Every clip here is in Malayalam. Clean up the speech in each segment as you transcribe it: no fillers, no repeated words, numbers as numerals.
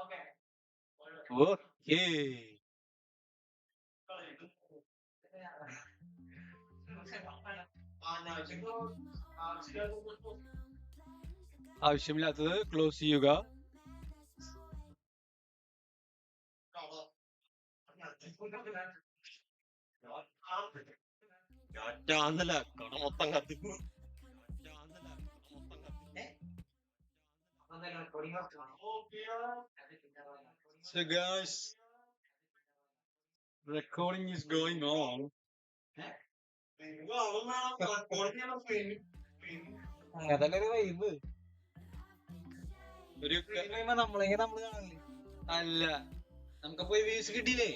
ഓക്കേ. ആവശ്യമില്ലാത്തത് ക്ലോസ് ചെയ്യുക. കട മൊത്തം കത്തിക്കും. So guys, recording is going on. അതല്ലൊരു വൈബ്. ഒരു നമ്മളെങ്ങനെ നമ്മള് കാണല്ലേ. അല്ല, നമുക്ക് പോയി വ്യൂസ് കിട്ടിയില്ലേ?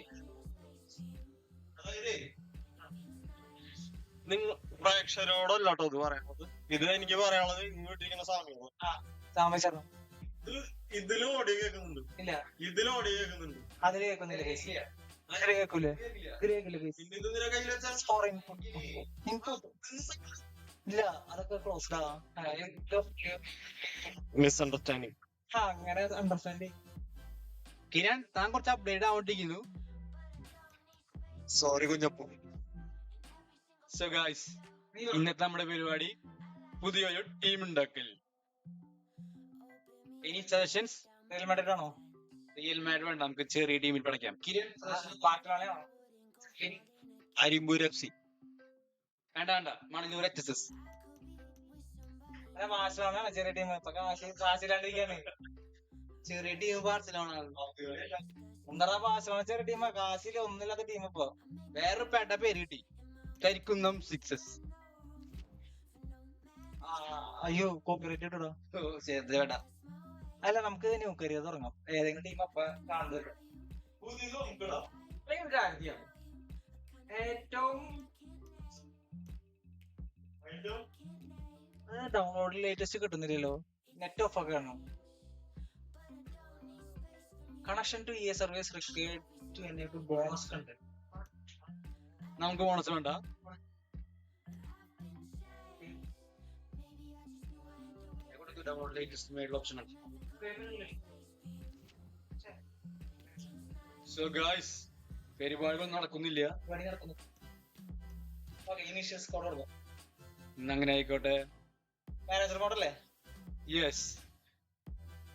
നിങ്ങൾ പ്രേക്ഷകരോടല്ല കേട്ടോ ഇത് പറയാനുള്ളത്. ഇത് എനിക്ക് പറയാനുള്ളത് ഇങ്ങോട്ടിരിക്കുന്ന സാധനങ്ങൾ. ഇതിലും ഓഡിയോ കേൾക്കുന്നുണ്ട്. ഇല്ല, ഇതിലും ഓഡിയോ കേൾക്കുന്നുണ്ട്. അതില് കേൾക്കുന്നില്ല. ഇതില് കേൾക്കൂലേ? ഇതില് കേൾക്കില്ല. പിന്നെ ഇത് നിന്റെ കയ്യിൽ വെച്ചാൽ ഇല്ല, അതൊക്കെ ക്ലോസ്ഡ് മിസ്അണ്ടർസ്റ്റാൻഡിങ്. അങ്ങനെ അണ്ടർസ്റ്റാൻഡിങ്. കിരൺ, താൻ കുറച്ച് update ആവണ്ടിരിക്കുന്നു. Sorry Kunjappu. So guys, ഇന്നത്തെ നമ്മുടെ പരിപാടി പുതിയൊരു ടീം ഉണ്ടാക്കൽ. ഇനി സജഷൻസ്. റിയൽ മാഡ്രിഡ് ആണോ? റിയൽ മാഡ്രിഡ് വേണ്ട, നമുക്ക് ചെറിയ ടീമിൽ പഠിക്കാം. കിരൺ, ബാർസലോണയാണോ? അരിമ്പൂർ FC. വേണ്ട വേണ്ട, മണലൂർ HSS. ബാർസലോണയാണ് ചെറിയ ടീം. ഇപ്പൊ കാശില്ലാണ്ടിരിക്കാണ്. ചെറിയ ടീം ബാർസലോണ. എന്താ ബാർസലോണ ചെറിയ ടീം? കാശില് ഒന്നുമില്ലാത്ത ടീം. ഇപ്പൊ വേറൊരു പേട്ട പേര് കിട്ടി, കരിക്കുന്നം സിക്സസ്. അയ്യോ, കോപ്പിറൈറ്റ് ഇട്ടോ. വേണ്ട. അല്ല, നമുക്ക് ന്യൂ കരിയർ തുടങ്ങാം. ഏതെങ്കിലും ടീം അപ്പൊ കാണുന്നത് ഏറ്റവും ഡൗൺലോഡ് ലേറ്റസ്റ്റ് കിട്ടുന്നില്ലല്ലോ. നെറ്റ് ഓഫ് ഒക്കെ ആണോ? Connection to service required to enable bonus content. നമുക്ക് ബോണസ് വേണ്ട. ഡൗൺലോഡ് ലേറ്റസ്റ്റ് മേലുള്ള ഓപ്ഷൻ ആണ്. സോ ഗായ്സ്, പരിപാടികളൊന്നും നടക്കുന്നില്ല. ഇന്നങ്ങനെ ആയിക്കോട്ടെ. മാനേജർ മോഡല്ലേ? യെസ്.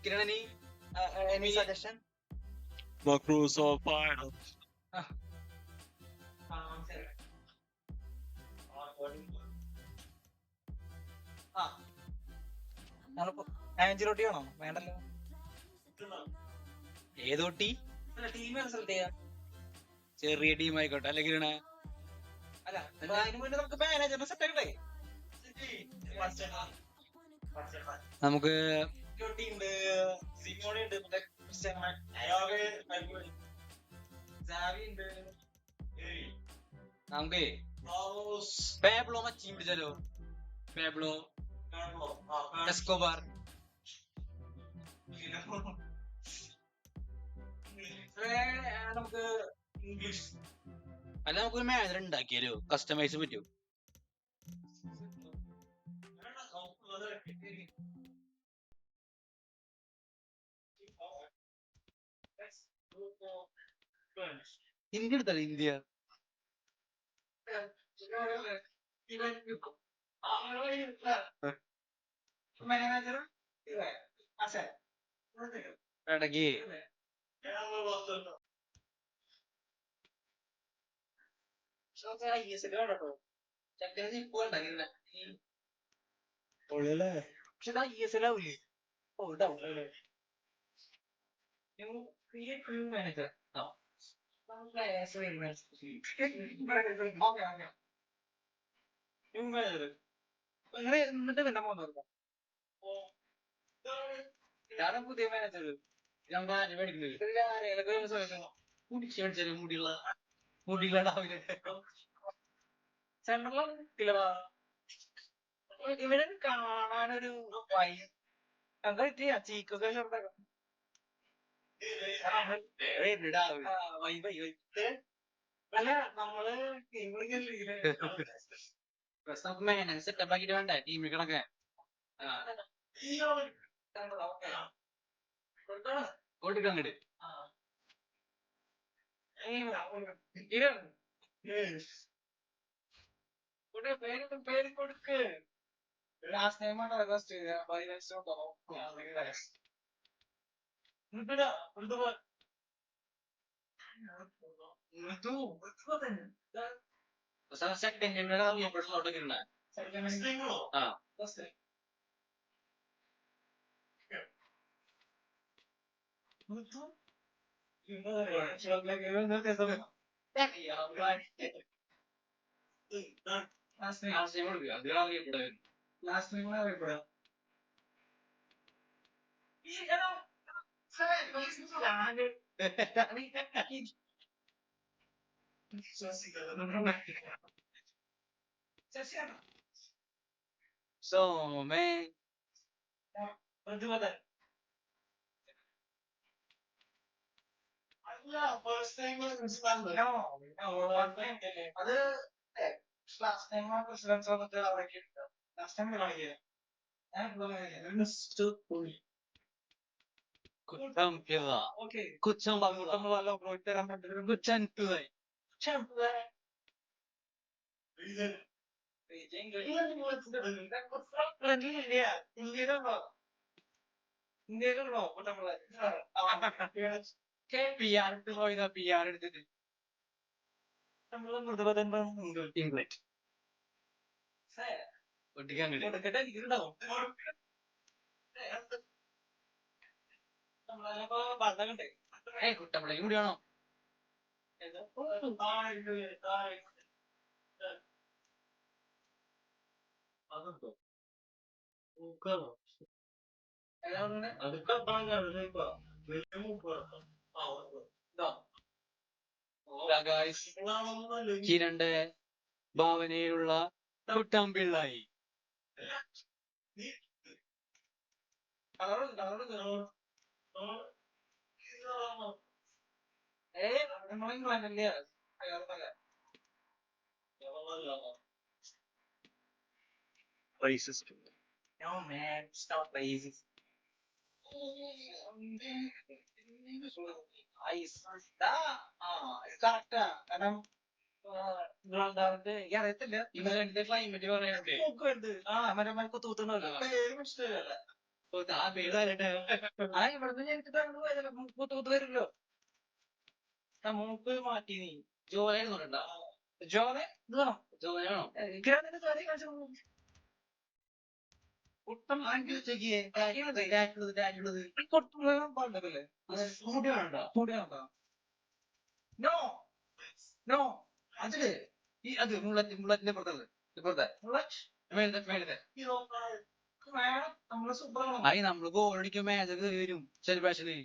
കിരണി, എനി സജഷൻ? ആഞ്ചലോട്ടി ആണോ? വേണ്ടല്ലോ. ഏതോട്ടി? ടീം സെലക്ട് ചെയ്യാം. ചെറിയ ടീം ആയിക്കോട്ടെ. അല്ലെ കിരണ? അല്ല, അതിന് വേണ്ടി നമുക്ക് മാനേജറിനെ സെറ്റ് ആക്കട്ടെ. നമുക്ക് ഉണ്ട്, സിമോണി ഉണ്ട്, നമുക്ക് പാബ്ലോ മച്ചീം പിടിച്ചാലോ? Pablo Escobar. നമുക്ക് ഇംഗ്ലീഷ്. അല്ല, നമുക്കൊരു മാനേജർ ഉണ്ടാക്കിയാലോ? കസ്റ്റമൈസ് പറ്റുമോ? ഇന്ത്യ എടുത്താലോ? ഇന്ത്യ ഇടയ്ക്ക് മാനേജർ എന്നിട്ട് പിന്നെ പോകുന്നത് ഇതാണ് പുതിയ മാനേജർ. ഇവരെ കാണാനൊരു എന്താ പറ്റിയ ചീക്കൊക്കെ അല്ല, നമ്മള് സെറ്റപ്പ് ആക്കിട്ട് വേണ്ടേ ടീമിൽ കിടക്കാൻ? കൊടുക്കങ്ങട്. പേര് കൊടുക്ക്. ലാസ്റ്റ് ടൈം ആണ് ഫസ്റ്റ് ലാസ്റ്റ് ടൈം അറിയപ്പെടാം. സോമേ അത് ലാസ്റ്റ് ടൈം പ്രസിഡൻസ് വന്നിട്ട് അവിടേക്ക് ലാസ്റ്റ് ടൈം കാണിക്കുക. കുറ്റം പിള്ള കുറ്റം കുറ്റൻ പിള്ളை ഇന്ത്യയിലുണ്ടോ കുട്ടമ്പള? PR എടുത്തിട്ട് ഇംഗ്ലണ്ട് ഒട്ടിക്കങ്ങട്. കൊടുക്കട്ടെ എനിക്കുണ്ടാവും. നമ്മളതിപ്പോ പണ്ടൊക്കെ കുട്ടമ്പളയും കൂടി വേണോ? കിരണിന്റെ ഭാവനയിലുള്ള കുട്ടം പിള്ളായി. ഇംഗ്ലണ്ടല്ലേ? Racist. No man, stop racist. കാരണം എനിക്ക് അറിയത്തില്ല. ഇംഗ്ലണ്ടിന്റെ ക്ലൈമറ്റ് പറയാനുണ്ട്. മരമരക്ക് തൂത്തുണ്ടല്ലോ. ഇവിടുന്ന് ഞങ്ങൾക്ക് തൂത്ത് വരില്ലോ. മൂക്ക് മാറ്റി നീ ജോലാണോ? ജോലെ ജോലാണോ? അതില് അത് മുള്ളറ്റിന്റെ പുറത്തത് ഇപ്പുറത്തെ മേലത്തെ നമ്മള് സൂപ്പറാണ്. ആയി നമ്മള് ഗോൾ അടിക്കും മേജൊക്കെ വരും സെലിബ്രേഷന്.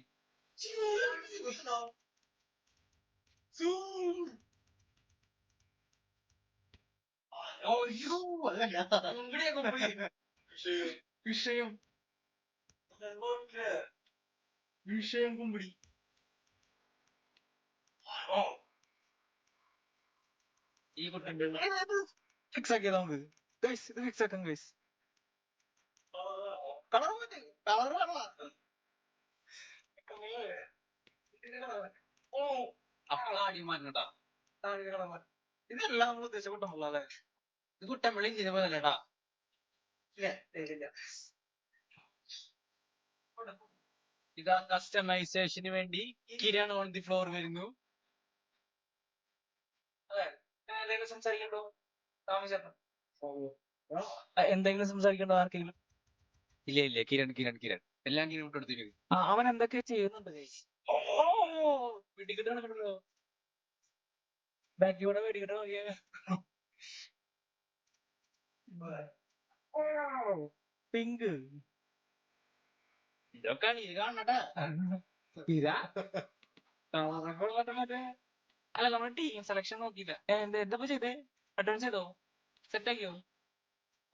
വിഷയം വിഷയം കുമ്പിടി. ഈ കുട്ടൻ്റെ ഫിക്സ് ആക്കിയത് നമുക്ക്. ഇത് ഫിക്സ് ആക്കാം ഗൈസ്. കളർ മാറ്റി കളർ അപ്പളാടി മാറ്റണ്ടാ. ഇതെല്ലാം നമ്മൾ ഉദ്ദേശിച്ച കുട്ടമ്പള അല്ലേ? ഇത് കുട്ടമ്പള്ളി ഇതിനെ പോലെടാ. ഇതാ കസ്റ്റമൈസേഷന് വേണ്ടി കിരൺ ഓൺ ദി ഫ്ലോർ വരുന്നു. എന്തെങ്കിലും സംസാരിക്കണ്ടോ? താമസിച്ചോ എന്തെങ്കിലും സംസാരിക്കണ്ടോ ആർക്കെങ്കിലും? ഇല്ല കിരൺ എല്ലാം കിരൺ വിട്ടെടുത്തിരിക്കും. അവൻ എന്തൊക്കെ ചെയ്യുന്നുണ്ട് വെടിക്കെട്ട് നടക്കണല്ലോ. ബാക്കിലൂടെ വെടിക്കെട്ട് നോക്കിയ പിങ്ക് ഇതൊക്കെ നീ കാണണട്ടാ. ഇതാ മറ്റേ അല്ല നമ്മുടെ ടീം സെലക്ഷൻ നോക്കിയില്ല. എന്താ ചെയ്തേ? അഡ്വാൻസ് ചെയ്തോ? സെറ്റ് ആക്കിയോ?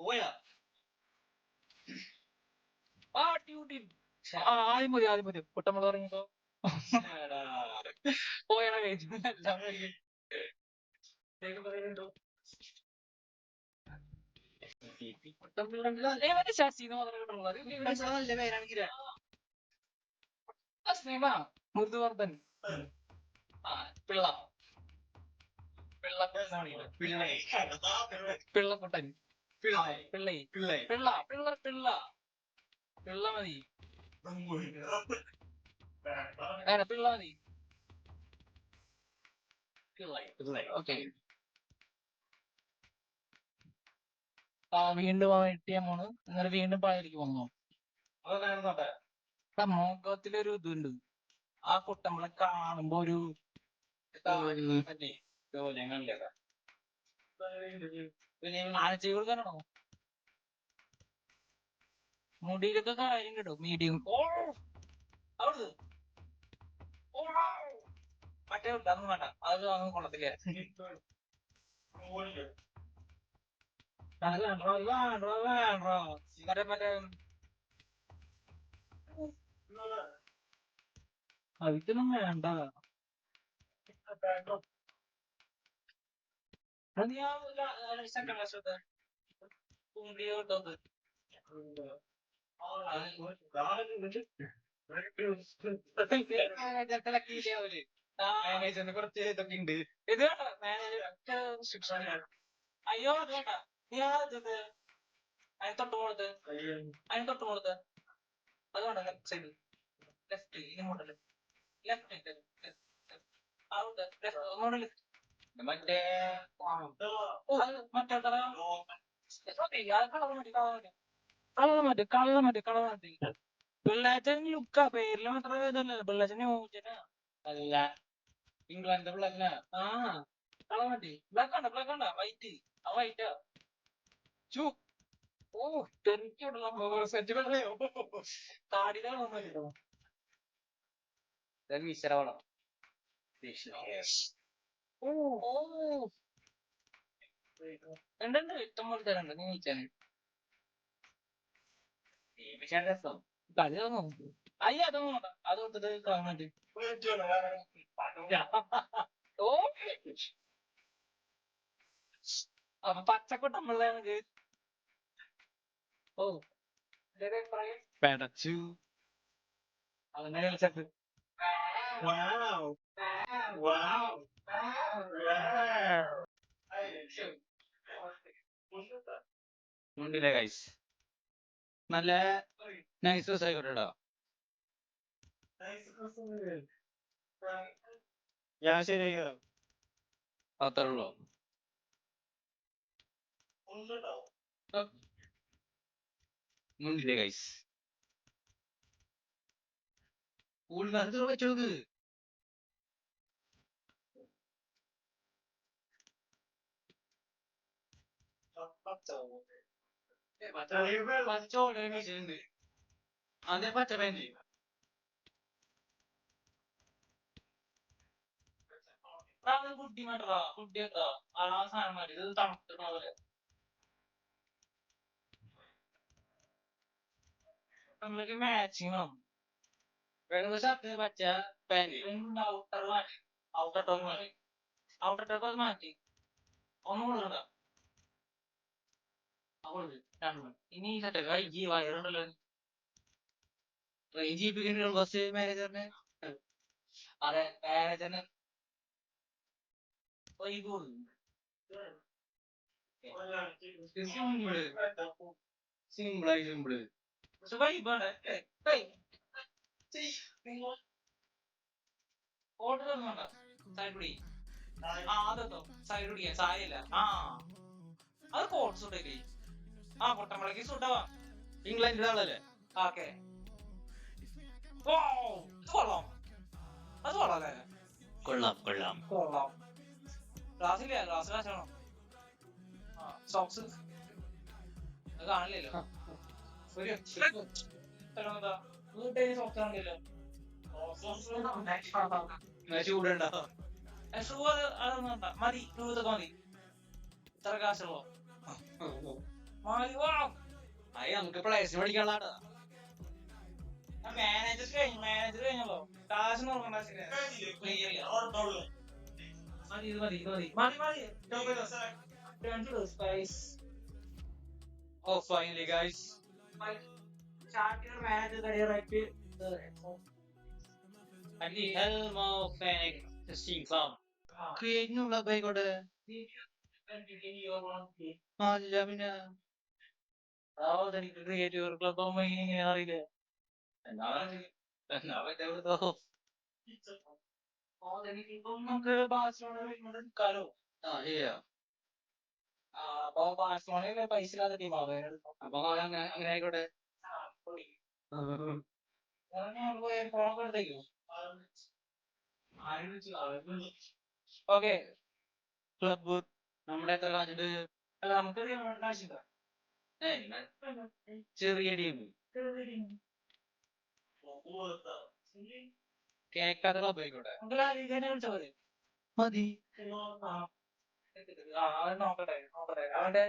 പോയാ ആദ്യം മതി കുട്ടമ്പള തുടങ്ങിയപ്പോ പോയാണ് കഴിച്ചു. ശശിന്ന് മാത്രമേ കിട്ടുള്ളൂ. നല്ല പേരാണ് കിരൺ. ലാസ്റ്റ് നെയിമാ മൃദുവർദ്ധൻ. പിള്ള പിള്ളക്കുട്ടൻ. പിള്ളൈ പിള്ള പിള്ള പിള്ള പിള്ള മതി. പിള്ള മതി. ഓക്കെ. വീണ്ടും ATM ഇന്നലെ വീണ്ടും പഴയതിലേക്ക് വന്നു. മുഖത്തിലൊരു ഇതുണ്ട്. ആ കുട്ട നമ്മളെ കാണുമ്പോ ഒരു ആഴ്ചകൾ തന്നെയാണോ മുടിയിലൊക്കെ കാര്യം കിട്ടും. മീഡിയം അവിടെ മറ്റേ അതൊന്നും വേണ്ട, അത് അങ്ങ് കൊള്ളത്തില്ല. മറ്റേ മറ്റേ അതൊന്നും വേണ്ട. അത് ഞാൻ സെക്കൻഡ് ക്ലാസ് കുറച്ച് ഇതൊക്കെ ഉണ്ട്. ഇത് മാനേജർ. അയ്യോ അത് വേണ്ട. നീ അതിന് തൊട്ട് കൊടുത്ത് അത് വേണ്ട. ലെഫ്റ്റ് സൈഡ് ലെഫ്റ്റ് ഇങ്ങോട്ടല്ലേ ലെഫ്റ്റ് അവിടെ അങ്ങോട്ട് മറ്റേ മറ്റേ കളർ മതി. പിള്ളേച്ചൻ ലുക്കാ, പേരില് മാത്രമേ ഇതല്ല. പിള്ളേച്ചൻ ന്യൂജനാ. അല്ല ഇംഗ്ലണ്ട് പിള്ളേരനാ. കളർ മതി. ബ്ലാക്ക് ആണ്ട വൈറ്റ്. ആ വൈറ്റാ. താടിയുടെ കളർ വിശരവണം. ഉണ്ട് ഇഷ്ടം പോലെ തരണ്ട്. നീ ചോദിച്ചാണ് രസം. കളി തോന്നുന്നു. അയ്യ അതൊന്നും വേണ്ട. അത് കൊടുത്തിട്ട് കാണാൻ മതി. അപ്പൊ പച്ചക്കൊട്ട നമ്മളെ പെടച്ചു. അങ്ങനെ കളിച്ചത് ഉണ്ടില്ലേ ഗൈസ്? നല്ല നൈസ് ഡ്രസ് ആയിക്കോട്ടെടാ. ഞാൻ ശരിയാക്കാം. അത്രേ ഉള്ളൂ. ഉണ്ടില്ലേ ഗൈസ്? വെച്ചോക്ക്. അതെ പച്ച പാൻറ്. കുട്ടി വേണ്ടടാ. കുട്ടി എന്താ ആ സാധനം മതി. ഇത് തണുത്തിട്ടുള്ള പോലെ നമ്മൾക്ക് മാച്ചിങ് വേണം. വെള്ള ഷർട്ട് പച്ച പാൻറ്. ഔട്ടർ മാറ്റി. ഔട്ടർ ടോപ്പ് മാറ്റി. ഒന്നും കൊടുക്കണ്ട. ഇനി ഈ വയറുണ്ടല്ലോ ബസ് മാനേജറിന്. അതെ മാനേജറിന് സിമ്പിളായി സിമ്പിള്. ഓർഡർ ഒന്നും വേണ്ട. സൈഡ് പിടി. അതെത്തോ സൈഡ് പിടിക്കാൻ സാരില്ല. അത് കോട്ട് സുട്ടല്ലേ. പൊട്ടമ്പളക്ക് സുട്ടവാ. ഇംഗ്ലണ്ടിന്റെ ആളല്ലേ? ഓക്കെ. കൊള്ളാം. അത് കൊള്ളാല്ലേ? കൊള്ളാം. ഗ്ലാസ്സില്ല. ഗ്ലാസ് കാശാണോ? സോക്സ് അത് കാണില്ലല്ലോ. സോക്സ് കാണില്ലല്ലോ. ചൂടുണ്ടോ? ഷൂ അതൊന്നും വേണ്ട. മതി. ഷൂ ഇതൊക്കെ മതി. ഇത്ര കാശുള്ളൂ. മതി. നമുക്ക് പ്ലേസ് പഠിക്കാനുള്ളതാണ്. മാനേജർ കഴിഞ്ഞല്ലോ. കാശ് നോക്കണ്ട. Oh, finally, guys. At the helm of an existing club. Create new club ആയിക്കോട്ടെ. ഇല്ല പിന്നെ എനിക്ക് ക്രിയേറ്റ് ഒരു ക്ലബ് ആവുമ്പോ ഇങ്ങനെ അറിയില്ല. എന്നാ മറ്റേ ഇവിടുത്തെ നമുക്ക് ബാഴ്സലോണ എടുക്കാലോ. ശരിയാ. അപ്പൊ ബാഴ്സലോണ പൈസ ഇല്ലാത്ത ടീമാണ്. അപ്പൊ അങ്ങനെ ആയിക്കോട്ടെ. ഓക്കെ ക്ലബ് നമ്മുടെ എത്ര കാശുണ്ട്? അല്ല നമുക്ക് കാശില്ല. ചെറിയ ടീം കേക്കാത്ത ക്ലബ് ആയിക്കോട്ടെ. മതി. നോക്കട്ടെ അവന്റെ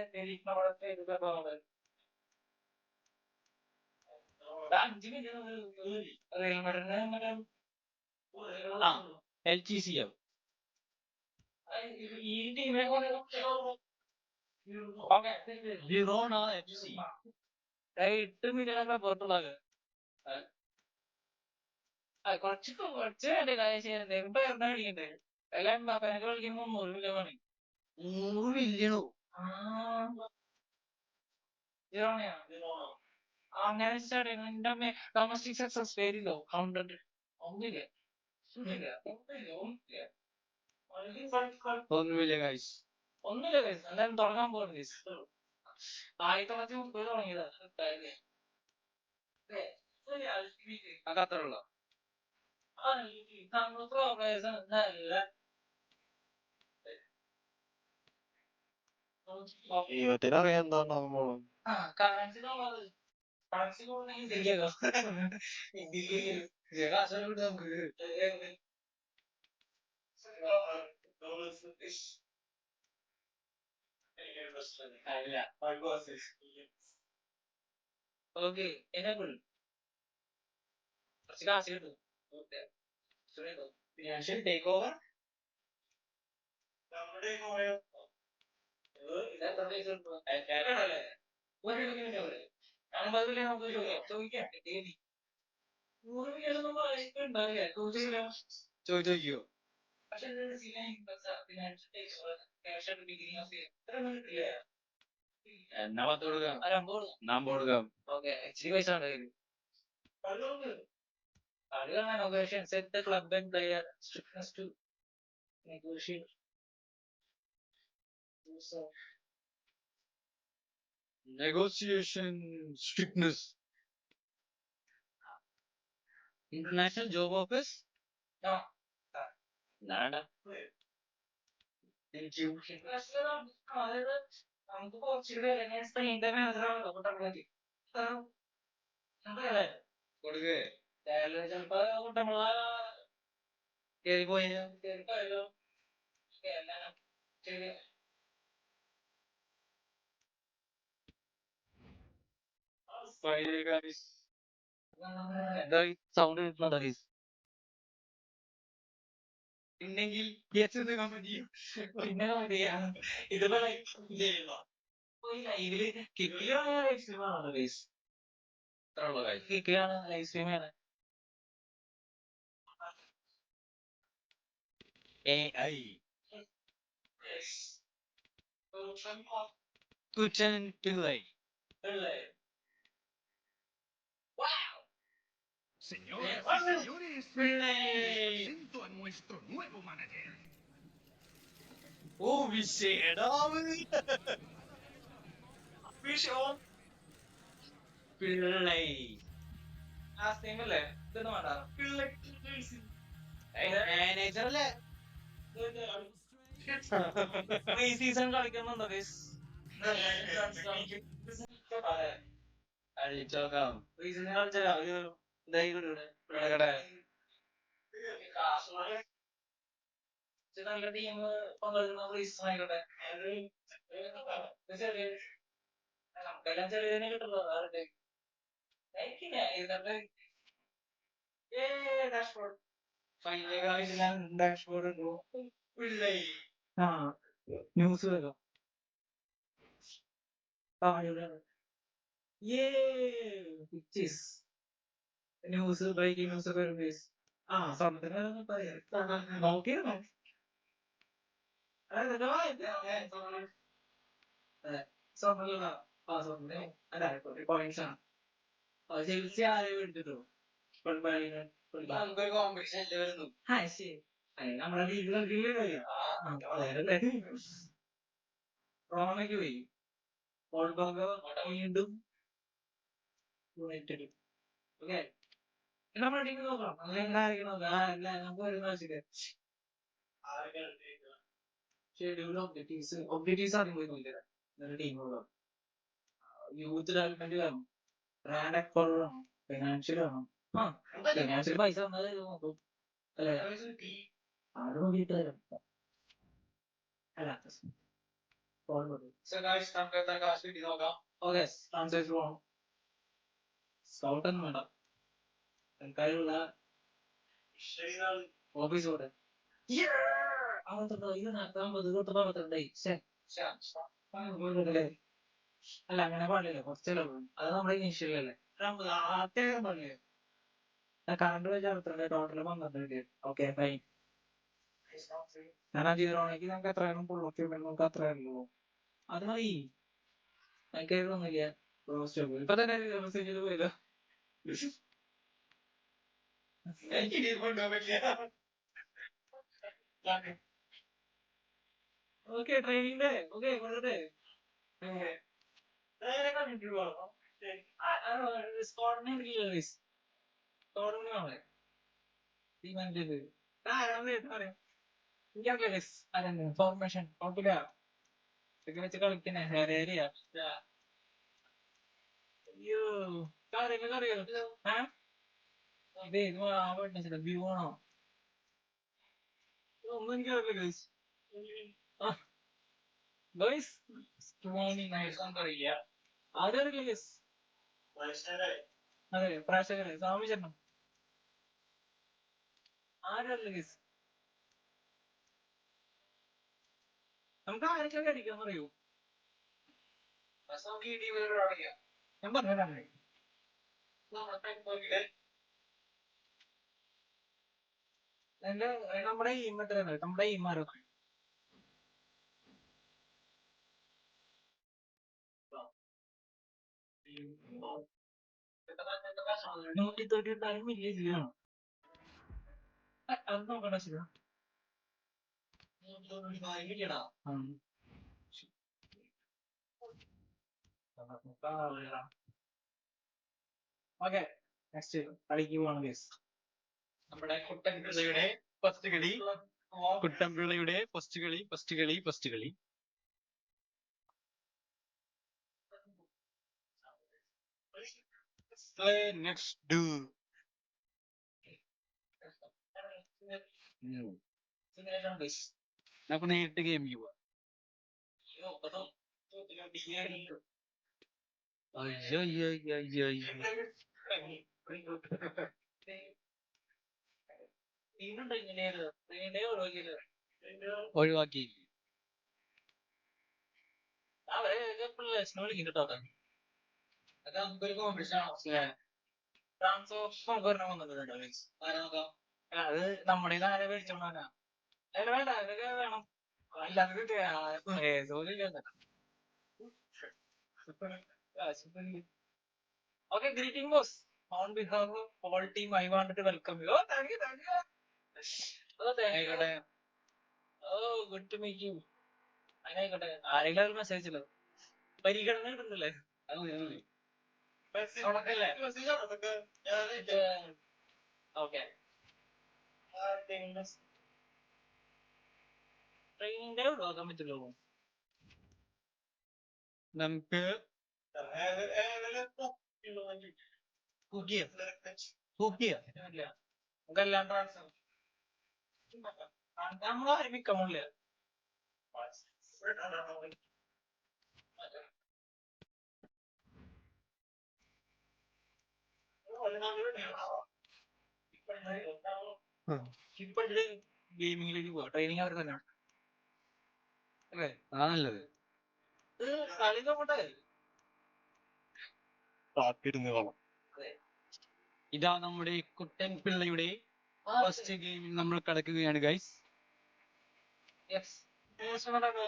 LGCM ഈ ടീമിനെ ജിറോണ FC 8 മില്യൺ പുറത്തുള്ളത്. കുറച്ച് കളിക്കണ്ടേ എല്ലാം കളിക്കുമ്പോ 300 മില്യൺ. 100 മില്യണോ? ജിറോണയാ അങ്ങനെ ഡൊമസ്റ്റിക് സക്സസ് പേരില്ലോ 100 ഒന്നില്ല. ഒന്നുമില്ല ഗൈസ്. എന്തായാലും തുടങ്ങാൻ പോകുന്നു ഗൈസ്. 1930 തുടങ്ങിയതാ. അത്ര ഉള്ളു. ദൈവത്തിനറിയാം എന്താണ്ടാവും പോണം. ഓക്കെ കുറച്ച് കാശ് കിട്ടും. Financial take over. ചോദിക്കോ? എന്നാ 10 കൊടുക്കാം. 9 കൊടുക്കാം. ഓക്കെ ഇച്ചിരി പൈസ ഉണ്ട്. Set the club and player strictness to negotiate. Negotiation strictness. International job office? No. Nada. Thank you. കൊടുക്കേ കേറിപ്പോയോ? സൗണ്ട് കിട്ടുന്നുണ്ടോ? പിന്നെങ്കിൽ പിന്നെ ഇതിപ്പോ ലൈവില് കിക്കിയാണ് ലൈവ് സ്ട്രീം ആണ്. AI Kuchen Pillai. Señoras y señores, les presento a nuestro nuevo manager. Pillai ആ സ്ട്രീമല്ലേ? ഇതൊന്നും വേണ്ട. മാനേജർ അല്ലേ? പ്രീ സീസൺ കളിക്കുന്നുണ്ടോ? നല്ല ടീം പങ്കെടുക്കുന്ന പ്രീ സീസൺ ആയിക്കോട്ടെ. നമുക്കെല്ലാം ചെറിയ കിട്ടുള്ളൂ. ഡാഷ്ബോർഡ് ആ ന്യൂസ് വരും. ന്യൂസ് ബ്രേക്കിംഗ് ന്യൂസ് ഒക്കെ വരും. ആ സ്വർണത്തിന് നോക്കിയിരുന്നോ? സ്വർണ്ണ ആ സ്വർണ്ണ അല്ല പോയിന്റ്സ് ആണ്. അത് ചെൽസി ആരെയും എടുത്തിട്ടോ കോമ്പറ്റീഷൻ ആ ശരി നമ്മുടെ വീട്ടിലെ റോമയ്ക്ക് പോയി വീണ്ടും യുണൈറ്റഡ്. ഓക്കെ നമ്മുടെ ടീം നോക്കാം. നമുക്ക് വരുന്ന ഷെഡ്യൂൾ ഒബ്ജക്റ്റീവ്സ് ആദ്യം പോയി നോക്കിയത് ടീമുകളോ യൂത്ത് ഡെവലപ്മെന്റ് വേണം, ബ്രാൻഡ് എക്സ്പോർട്ട് വേണം, ഫിനാൻഷ്യൽ വേണം. ആ ഫിനാൻഷ്യൽ പൈസ വന്നത് നോക്കും അല്ലേ? അത് നോക്കിയിട്ട് തരാം. അല്ല ഓക്കെ ട്രാൻസ്ലേറ്റ് പോകണം. സ്കൗട്ട് ഒന്നും വേണ്ട. തൽക്കാലമുള്ള ഓഫീസ് കൂടെ അല്ല അങ്ങനെ പാടില്ല. കുറച്ചല്ലേ ഉള്ളൂ. അത് നമ്മുടെ ഇനീഷ്യലല്ലേ ആദ്യം പാടില്ലേ? കറണ്ട് വെച്ചാൽ ടോട്ടൽ 12. Okay fine. ഞാൻ ആ ജീറോണേക്ക് നമുക്ക് എത്രയാണ് പുള്ളൊക്കെ നമുക്ക് അത്രയല്ലോ. അത് മതി. എനിക്കൊന്നുമില്ല. ഇപ്പൊ തന്നെ മെസ്സേജ് ചെയ്ത് പോയല്ലോ. ഓക്കെ ട്രെയിനിന്റെ ഓക്കെ കൊണ്ടേ ഫോർമേഷൻ കുഴപ്പമില്ല. ഇതൊക്കെ വെച്ച് കളിക്കണേ ഹരേരിയാ. അയ്യോ കറിയോ ഇതേ വ്യൂ ആണോ? ഒന്നും എനിക്കറിയില്ല ഗൈസ്. Guys ആരറിയില്ല guys. അതെ പ്രേക്ഷകരെ സാമിച്ചേട്ടൻ ആരറിയില്ല ഗൈസ്. നമുക്ക് ആരൊക്കെ അടിക്കാന്ന് പറയൂ. ഞാൻ പറഞ്ഞതാണ്. എന്റെ നമ്മുടെ ഈ മറ്റേ നമ്മുടെ ഈ മരം 139 മില്യൺ അത് നോക്കണ്ട ശരിയാ. ഓക്കെ നെക്സ്റ്റ് കളിക്ക് പോവാണ് ഗൈസ്. നമ്മുടെ കുട്ടൻപിള്ളയുടെ ഫസ്റ്റ് കളി. കുട്ടൻപിള്ളയുടെ ഫസ്റ്റ് കളി. Next do. നമുക്ക് നേരിട്ട് ഗെയിമിൽ പോവാം. ഒഴിവാക്കി അത് നമ്മുടെ ആരെ മേടിച്ചോണ്ടാ വേണ്ട ഇതൊക്കെ വേണം. Okay, greeting boss. On behalf of all team, I wanted to welcome you. Oh, thank you. Oh, thank you. Oh, good to meet you. ആയിക്കോട്ടെ ആരെങ്കിലും മെസ്സേജ് ഇല്ല പരിഗണന കിട്ടുന്നില്ലേ? ഓക്കെ ട്രെയിനിന്റെ ഒഴിവാക്കാൻ പറ്റുള്ളൂ. നമുക്ക് നമുക്കെല്ലാം നമ്മൾ ആരംഭിക്കാൻ പോണില്ല. ഇപ്പോഴത്തെ ഗെയിമിംഗിലേക്ക് പോവാ. ട്രെയിനിങ് അവർ തന്നെ അല്ലേ? ആണല്ലത് കളി നോക്കട്ടെ. ഇതാ നമ്മുടെ കുട്ടൻ പിള്ളയുടെ ഫസ്റ്റ് ഗെയിം നമ്മൾ കളിക്കുകയാണ് ഗൈസ്. Yes. News നടന്നു.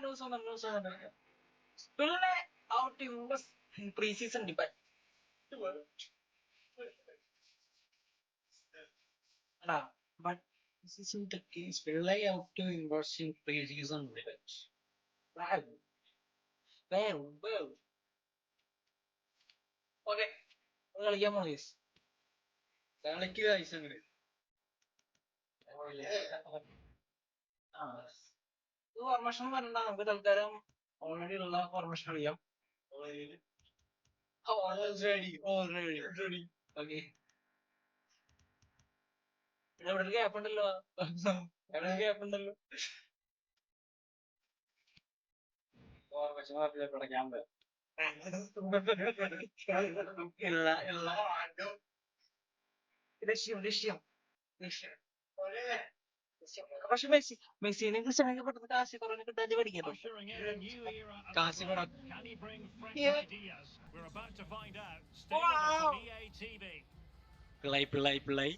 News നടന്നു. പിന്നെ out US pre-season debate. But this isn't the case. Will I out to invest in pre-season debate? Well. Okay. കളിക്കാൻ പോണീസ്. കളിക്കുക ഗൈസ് അങ്ങട്. ഫോർമേഷൻ വരണ്ട, നമുക്ക് തൽക്കാലം ഓൾറെഡി ഉള്ള ഫോർമേഷൻ അറിയാം. Already. ഓക്കെ, എവിടെ ഗ്യാപ്പ് ഉണ്ടല്ലോ, എവിടെ ഗ്യാപ്പ് ഉണ്ടല്ലോ. ഫോർമേഷൻ പഠിക്കാൻ ലക്ഷ്യം. പക്ഷെ മെസ്സിനെ കുറിച്ച് പെട്ടെന്ന് കാശ് കുറവിന് കിട്ടാൻ പഠിക്കല്ലോ. Ushering in a new era of Kassim football. Can he bring fresh Yeah. ideas? We're about to find out. Stay with us on EA TV. Pillai.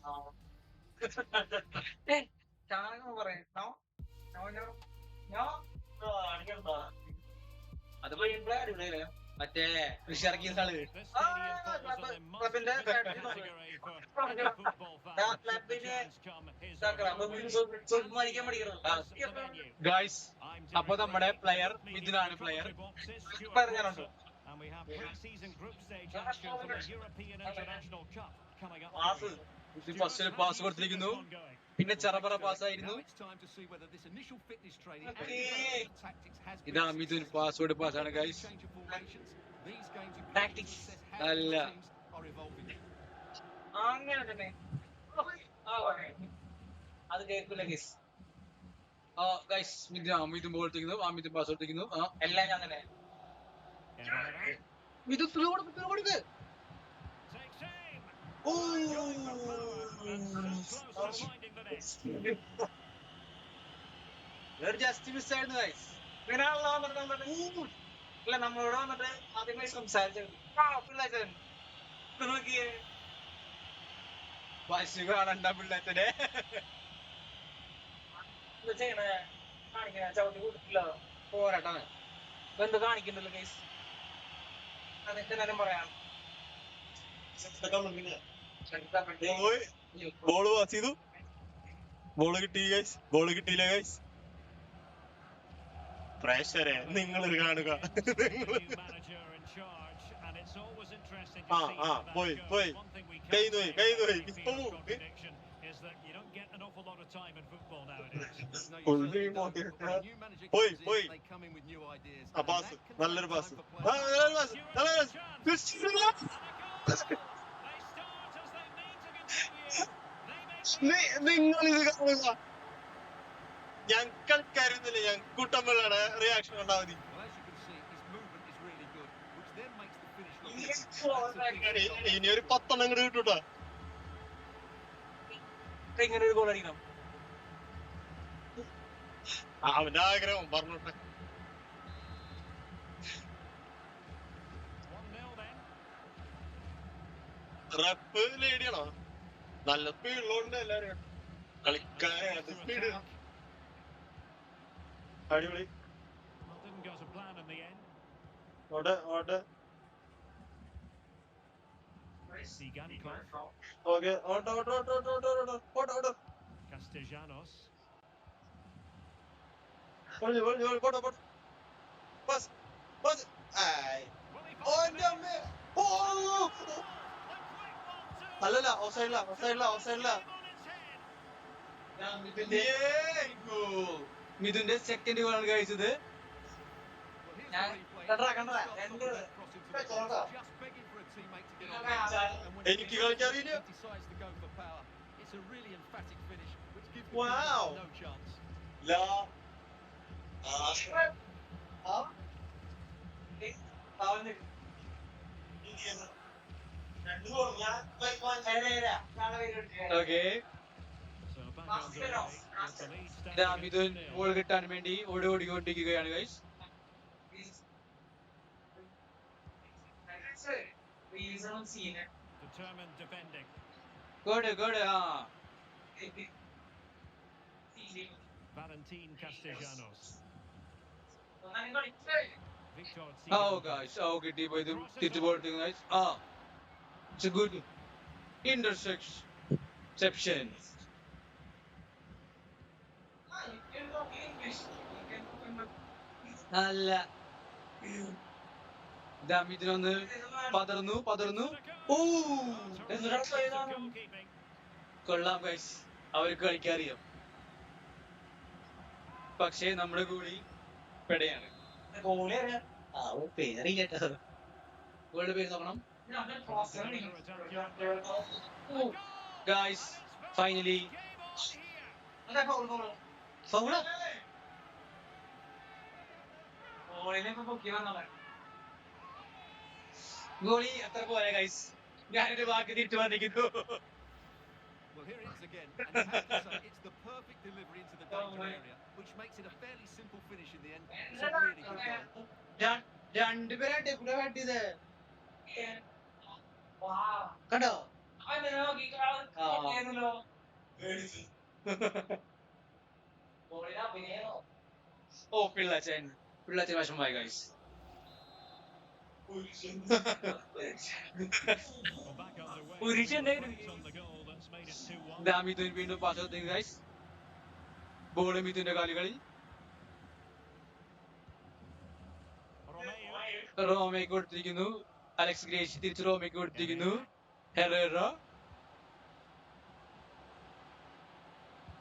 അത് അടിപൊളിയല്ലേ. മറ്റേ വിഷർക്കിയ സ്ഥലം. This stadium falls on a ക്ലബിന്റെ category for any football fan. If the chance come his or her way. This is the venue. Guys, I'm അപ്പൊ Derek നമ്മുടെ Ray. player With me മിഥുനാണ് in the player. commentary boxes, Stuart പറഞ്ഞാലുണ്ട്. Watson. And we have pre-season group stage action for the European International Cup coming up. First pass കൊടുത്തിരിക്കുന്നു, പിന്നെ ചെറപറ പാസ്സായിരുന്നു. Now it's time to see whether this initial fitness training and Okay. development of tactics has been ഇതാ മിഥുൻ പാസ്വേഡ് പാസ്സാണ് guys. change of formations. These games you Tactics. assess how അല്ല. the teams are evolving. അങ്ങനെ തന്നെ. അത് കേൾക്കില്ല ഗീസ്. ഗൈസ് മിഥുൻ ബോൾ എടുത്തിരിക്കുന്നു, മിഥുൻ പാസ് എടുത്തിരിക്കുന്നു. എല്ലാം ഞാൻ തന്നെ. മിഥുൻ സ്ലോ കൊടുക്ക്. Takes aim. Going for power and so close to finding the net. Just miss ആയിരുന്നു ഗൈസ്. ഇങ്ങനെയാണല്ലോ വന്നിട്ട് അല്ല നമ്മളോട് വന്നിട്ട് ആദ്യമായി സംസാരിച്ചത്. പിള്ളേച്ചൻ നോക്കിയേ, പശു കാണണ്ട പിള്ളേച്ചനെ. എന്താ ചെയ്യണേ? കാണിക്കണ ചവിട്ടി കൊടുക്കില്ല. പോരാട്ടാണ്. എന്ത് കാണിക്കണ്ടല്ലോ ഗൈസ്. അതെന്ത് നേരം പറയാം. ബോള് പാസ് ചെയ്തു, ബോള് കിട്ടി ഗൈസ്, ബോള് കിട്ടിയില്ല ഗൈസ്. പ്രേക്ഷരെ നിങ്ങൾ കാണുക. New manager in charge, and it's always interesting to see how that പോയി goes. പോയി One thing we കൈ can നോയി say കൈ about നോയി the ഇപ്പൊ European contradiction is that you don't get an awful lot of time in football nowadays. No, you Full certainly team don't. on But when a new manager പോയി comes in, പോയി they come in with new ideas. ആ And പാസ്, that can നല്ലൊരു take pass, time for players. നല്ലൊരു പാസ്, നല്ല pass. And a goal! They start as they need to continue. They make നിങ്ങൾ ഇത് കാണുക. ഞങ്ങൾക്കറിയുന്നില്ല, ഞങ്ങൾക്കൂട്ടമ്പളാണ് റിയാക്ഷൻ കണ്ടാൽ മതി. Well, as you can see, his movement is really good, which then makes the finish look good. ഇനി ഒരു 10 ഇങ്ങോട്ട് കിട്ടൂട്ടാ. ഇങ്ങനെ ഒരു ഗോൾ അടിക്കണം. അവന്റെ ആഗ്രഹം പറഞ്ഞോട്ടെ. 1-0 then. റഫ് ലേഡിയാണോ? നല്ല സ്പീഡിലുണ്ട് എല്ലാരും കളിക്കാൻ. സ്പീഡ് അടിപൊളി. Well, didn't go to plan in the end. ഓടെ ഓടെ Sigankov, okay auto auto auto auto auto auto auto Castellanos. പോട്ടെ പോട്ടെ പോട്ടെ പോട്ടെ പാസ് പാസ്. ആയ് Will he ഓ find എൻ്റെ അമ്മേ. ഓ അല്ലല്ല ഓഫ്സൈഡില്ല ഓഫ്സൈഡില്ല ഓഫ്സൈഡില്ല. മിഥുന്റെ സെക്കൻഡ് ഗോളാണ് കഴിച്ചത്. Well, here's ഞാൻ the replay. കണ്ടടാ Shot രണ്ട് from the cross into the Chota. box, just begging for a teammate to get on. And when എനിക്ക് കളിക്കാൻ അറിയില്ല. he decides to go for power, it's a really emphatic finish, which gives the Wow. keeper no chance. ലാ okay, So back underway with the lead ഇതാ standing മിഥുൻ at 1-0. ഗോൾ കിട്ടാൻ വേണ്ടി ഓടിക്കൊണ്ടിരിക്കുകയാണ് guys. Determined defending. God Valentin Castellanos. Victor Oh, Tsigankov. guys. Oh, കിട്ടി പോയതും തിരിച്ചു പോയിട്ട് guys. It's a good interception. നല്ല ഇതിനൊന്ന് പതർന്നു. ഓ, കൊള്ളാം ഗൈസ്, അവർക്ക് കളിക്കറിയാം. പക്ഷേ നമ്മുടെ കൂടി പെടയാണ്. ഗോളിന്റെ പേര് നോക്കണം ഗൈസ്. ഫൈനലി ഗോളി അത്ര പോരാ ഗൈസ്. ഞാനൊരു വാക്ക് തിരിച്ചു വന്നിരിക്കുന്നു. Well, here it is again, and you have to say it's the perfect delivery into the danger area, which makes it a fairly simple finish in the end. It's a really good goal. രണ്ടുപേരായിട്ട് ഇവിടെ വേണ്ടിയത് കണ്ടോ? ഓ, പിള്ളാച്ചൻ വശമായി guys. Well, back underway. Reflect on the goal that's made it 2-1. Mithun വീണ്ടും പാസ് കൊടുത്തു ഗൈസ്. ബോള് മിഥുന്റെ കാലുകളിൽ. Romeo. റോമയ്ക്ക് കൊടുത്തിരിക്കുന്നു. അലക്സ് ഗ്രേസി തിരിച്ച് റോമയ്ക്ക് കൊടുത്തിരിക്കുന്നു. ഹെറേറ.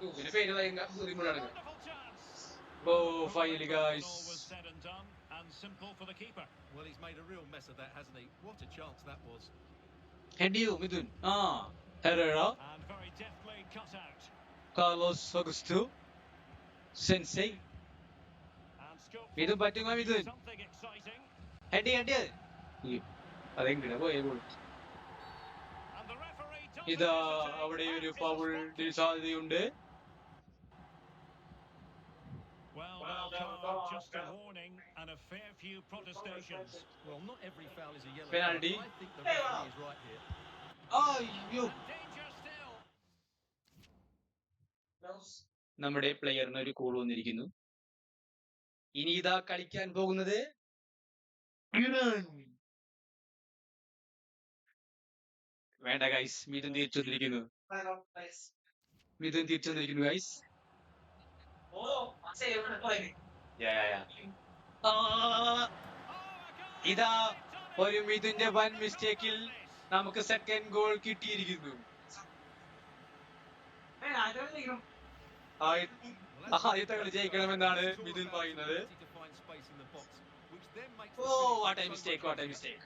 ഇതിന്റെ പേര് ഭയങ്കര ബുദ്ധിമുട്ടാണ്. Wonderful chance. ഓ, finally guys. All was said and done, and simple for the keeper. Well, he's made a real mess of that, hasn't he? What a chance that was. Head ചെയ്യൂ Mithun. Herrera, And very deftly cut out. Carlos Augusto, സെൻസൈ. And scope മിഥുൻ പറ്റുമോ മിഥുൻ? something exciting. ഹെഡ് അതെങ്ങനെ പോയ goal. And the referee doesn't ഇതാ hesitate. അവിടെ ഒരു Acts ഫൗൾ as a സാധ്യതയുണ്ട്. Well, no card, just a warning and a fair few protestations. Well, not every foul is a yellow Penalty. card. I think the referee is right here. അയ്യോ, Danger still. നമ്മുടെ പ്ലെയറിന് ഒരു കോൾ വന്നിരിക്കുന്നു. ഇനി ഇതാ കളിക്കാൻ പോകുന്നത് വേണ്ട ഗൈസ്. മിഥുൻ തിരിച്ചു വന്നിരിക്കുന്നു ഗൈസ്. ഇതാ ഒരു മിഥുന്റെ വൻ മിസ്റ്റേക്കിൽ നമുക്ക് സെക്കൻഡ് ഗോൾ കിട്ടിയിരിക്കുന്നു. ആദ്യത്തെ കളി ജയിക്കണമെന്നാണ് മിഥുൻ പറയുന്നത്. To find space in the box, which then makes ഓ, the finish what I so mistake, much what I easier. Mistake.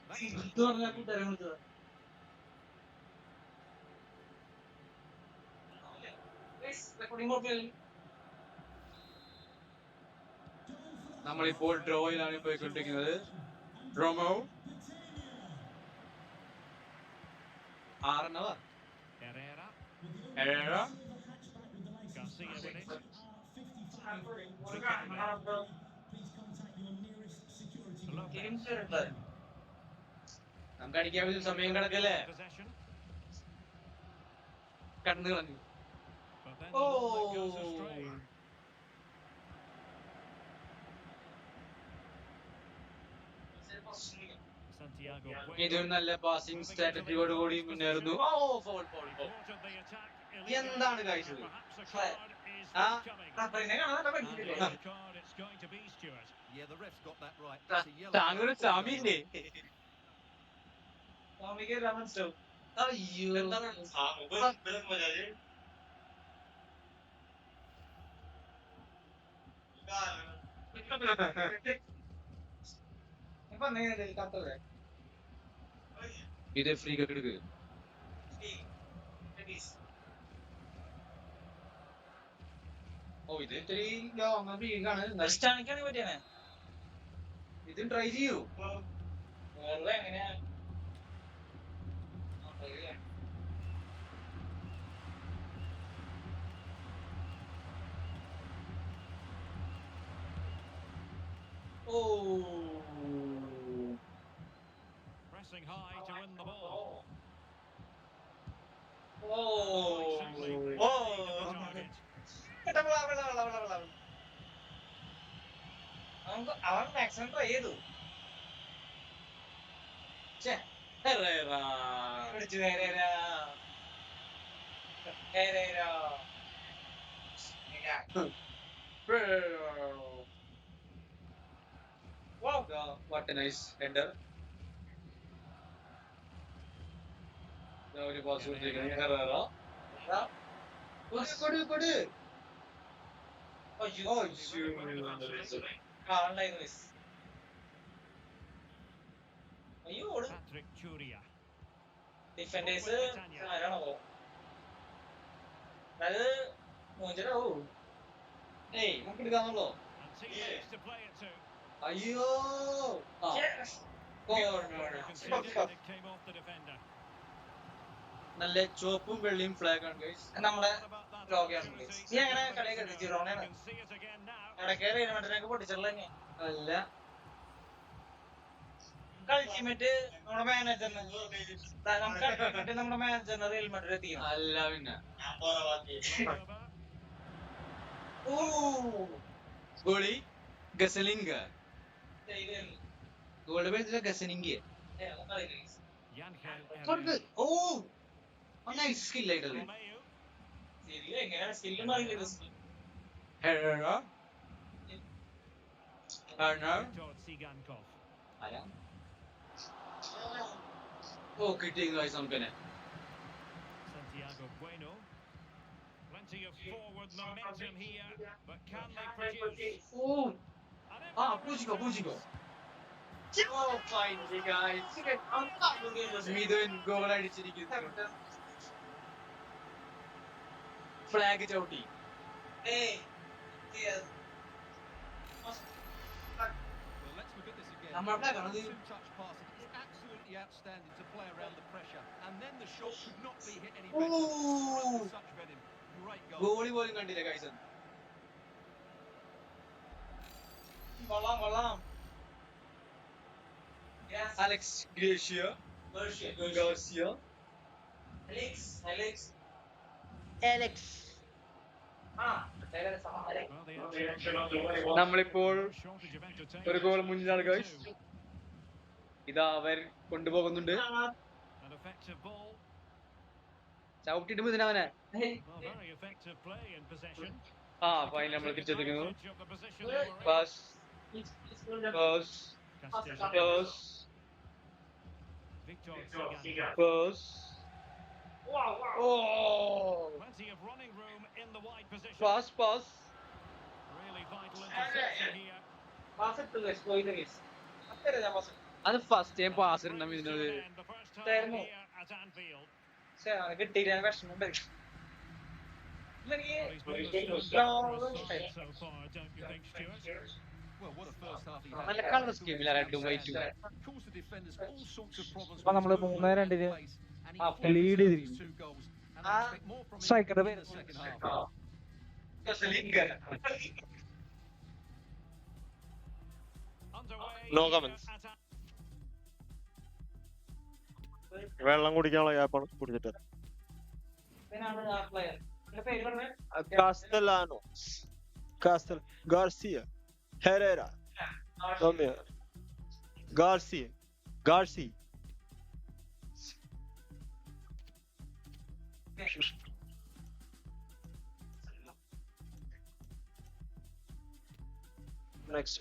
നമ്മളിപ്പോൾ ഡ്രോയിലാണ് പോയിക്കൊണ്ടിരിക്കുന്നത്. റോമോ 6 Herrera. ഹെറേറ. Garcia with it. Lopez. നമുക്ക് അടിക്കാൻ പറ്റുന്ന സമയം കിടക്കല്ലേ? Possession. കടന്നു കളഞ്ഞു. But then Oh. the ball goes astray. Santiago ഇതൊരു Puig. നല്ല പാസിംഗ് സ്ട്രാറ്റജിയോട് കൂടി മുന്നേറുന്നു. ഓ, ഫോൾ. Thwarted the attack എന്താണ് illegally. guys ഇത്? Perhaps a card is Ah. coming. And a yellow card it's going to be, Stuart. Yeah, the ref's got that right. It's a yellow താങ്കളൊരു card. സാമിയില്ലേ? അയ്യോ, ഇത് ഫ്രീ കിക്ക് എടുക്കുക. ഓ, ഇത് ഇത്തിരി ലോങ് വീക്കാണ്. ഇത് ട്രൈ ചെയ്യൂ. ഓ, Pressing high to win the ball. Oh, Simply. ഓ, അവൻ മാക്സിമം ട്രൈ ചെയ്തു. പിടിച്ചു നേരേരാ. നേരേരാ. Wow. What a nice header. ഒരു പാസ് കൊടുത്തിരിക്കുന്നു ഹെറേറ. കൊടു അയ്യോ. ഉണ്ടായിരുന്നു മിസ്. അയ്യോ ഓട്. Patrick Churia. ഡിഫൻഡേഴ്സ് ആരാണോ? അത് മോചനാവോ? ഏയ് നമുക്ക് എടുക്കാന്നുള്ളോ? And teammates to play it to. അയ്യോ Conceded, it came off the defender. നല്ല ചുവപ്പും വെള്ളിയും ഫ്ലാഗ് ആണ് ഗൈസ്. നമ്മളെ What about that ലോകയാണ് opportunity? നീ അങ്ങനെ കളിയൊക്കെ കളിച്ചു. You റോണാണ് can see it again now. ഇടയ്ക്ക് റീൽമെന്റിനൊക്കെ പൊട്ടിച്ചുള്ള തന്നെ. അല്ല അൾട്ടിമേറ്റ് നമ്മുടെ മാനേജറിന് നമ്മുടെ മാനേജറിന് റീൽമെന്റിൽ എത്തിക്കണം. അല്ല പിന്നെ Over. ഗോളി ഗസലിംഗ. ഗോളിയുടെ പേര് ഗസലിംഗ. Yangel ഓ നൈസ് സ്കിൽ ആയിട്ടത്. Romeu. എങ്ങനെയാണ് സ്കില്ല് അറിയില്ല. ഹെറേറ Viktor Tsigankov. ഓ കിട്ടി guys നമുക്കെന്നെ. Santiago Bueno. Plenty of forward momentum here, but can they produce? ഓ ആ പൂജിക്കോ ഓ ഫൈനലി ഗൈസ് മിഥുൻ ഗോൾ അടിച്ചിരിക്കുന്നു. ഫ്ലാഗ് ചവിട്ടി. Well, let's look at this again. Number black, aren't they? Two-touch passing. It's absolutely outstanding to play around the pressure, and then the shot could not be hit any better. Struck with such venom. Great goal. Goalie പോലും കണ്ടില്ല ഗൈസ്. കൊള്ളാം. Alex Garcia. Well, the നമ്മളിപ്പോൾ shortage of entertainment. ഒരു ഗോൾ മുന്നിലാണ് ഗൈസ്. ഇതാ അവർ കൊണ്ടുപോകുന്നുണ്ട്. An effective ball. ചവിട്ടിട്ട് ഇതിനവനെ. Well, very effective play in possession. ആ ഫൈനൽ നമ്മൾ തിരിച്ചെത്തിക്കുന്നു. Advantage of the position they were in. Pass Castells. Viktor Tsigankov. Pass. ഓ Plenty of running room in the wide position. Pass. Really vital interception here. അത് ഫസ്റ്റ് ടൈം പാസ് ഉണ്ടാവും ഇതിനത്. Again, the first time Termo. here at Anfield. കിട്ടിയില്ല വിഷമം Well, he's been the star so far, don't you think, Stuart? Well, what a first half he had. നല്ല കളർ സ്കീമില്ല റെഡും വൈറ്റും. Caused the defenders all sorts of problems. അപ്പൊ നമ്മള് with his 3-2 movement, pace, and he half finished lead those ചെയ്തിരിക്കുന്നു. 2 goals. And I expect more from him Striker in the second half. Underway No here comments. at വെള്ളം കുടിക്കാനുള്ള ഗ്യാപ്പാണ് കുടിച്ചിട്ട്. കാസ്റ്റലാനോ, Garcia, ഹെറേറ, Romeo, ഗാർസി. Next.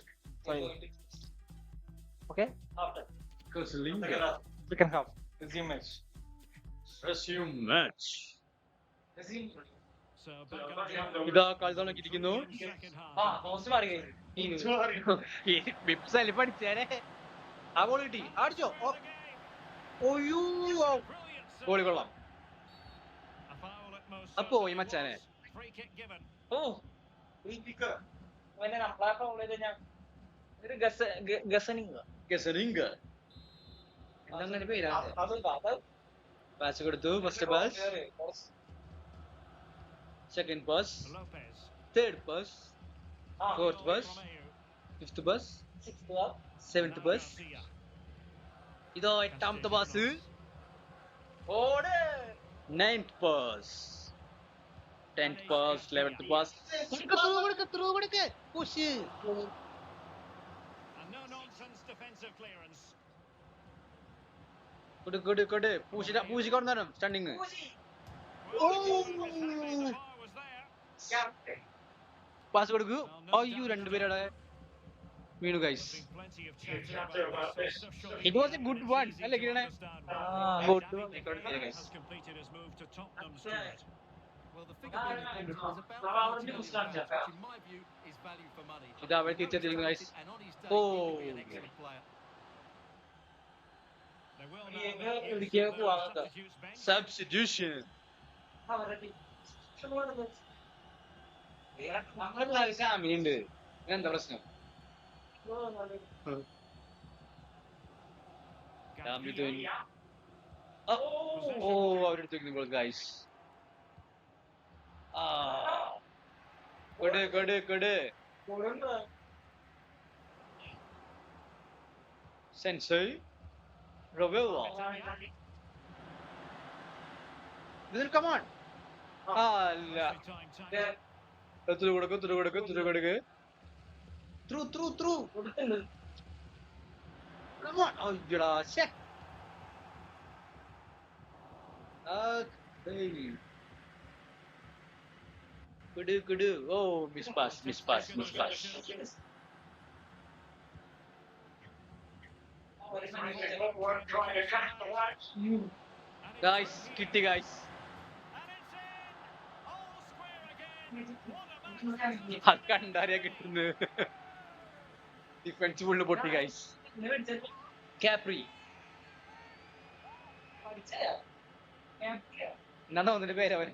Fine. Okay. We can have resume match. Resume match. So back on ഇതാ കളി തുടങ്ങിയിരിക്കുന്നു. the second half. പോസ്റ്റ് മാറി വിപ്സലി പഠിച്ചേരെ. ആ ഗോൾ കിട്ടി. അടിച്ചോ. ഓയ്യോ Brilliant ഗോളി save. കൊള്ളാം. A foul at most അപ്പോ ഈ certainly മച്ചാനെ was. Free kick given. പിന്നെ നമ്മളെ ഫൗൾ ചെയ്ത് ഞാൻ ഒരു ഗസനിങ് ഗസലിംഗ എന്താണ് പേരാണ്. പാസ് കൊടുത്തു. First pass, second pass, Lopez. Third pass, fourth Goal pass, from Ayew. Fifth pass, seventh pass. Garcia. ഇതോ എട്ടാമത്തെ പാസ്, ഓട് ninth pass, 10th pass, 11th pass. Push defensive clearance. കൊടു പൂശിക്കൊണ്ടാണ് standing. Well, the keeper is happy the bar was there. Pass കൊടുക്കൂ. അയ്യോ രണ്ടുപേരടെ വീണു guys. There's been plenty of chatter about this, so surely It was a good it's one. easy അല്ലേ to കിരണേ? understand Ah, why good Danny one. Wickham Guys. has completed his move to Tottenham, Stuart. Well, the figure being reported is about £40 million, which in my view is value for money. ഇതാ അവരെ തിരിച്ചെത്തിയിരിക്കുന്നു guys. And on his day, he could be an Oh. excellent player. They will now Yeah, make use എവിടേക്കാ of their പോവാത്ത? substitutes bench. സബ്സ്റ്റിറ്റ്യൂഷൻ. നമ്മളെ സാമിനുണ്ട്. എന്താ പ്രശ്നം? Gambia. ഓ അവരെടുത്തേക്ക് ഗോൾ ഗൈസ്. കൊടു സെൻസൈ റോബെല്ലോ. Come on. അല്ല Time tackle. ത്രു കൊടുക്ക്. ത്രൂ. Come on. അയ്യടാ ശ്ശേ. കൊടു. ഓ മിസ് പാസ്. ഗൈസ് കിട്ടി guys. And it's in. All square again. What a match. ആ കണ്ടാരിയാ കിട്ടുന്നു. ഡിഫൻസ് ഫുള്ള് പൊട്ടി ഗൈസ്. കാപ്രി എന്നാ ഒന്നിന്റെ പേര് അവൻ.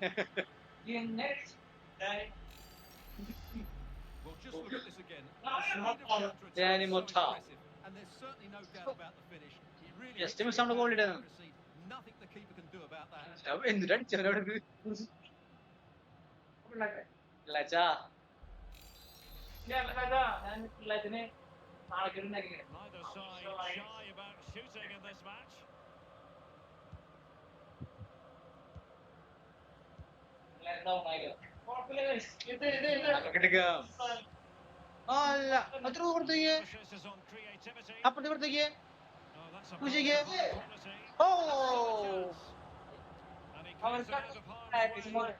Well, just look at this again. The speed of counter-attack Danny is so Mota. impressive, and there's certainly no doubt about the finish. He really Just exceeds miss on the goal, the didn't accuracy. Nothing the keeper can do about that. എന്നിട്ട് അടിച്ചവനോട് ലച്ചാ. ഞാൻ പിള്ളേത്തിന് നാളെ Neither side shy about shooting in this match. എടുക്കാം. അല്ല അത്ര കൊടുത്തേക്ക്. Emphasis is on creativity. അപ്പുറത്തെ കൊടുത്തേക്ക്. Oh, that's a Pushing it. quality. ഓ And he comes out of harm's way.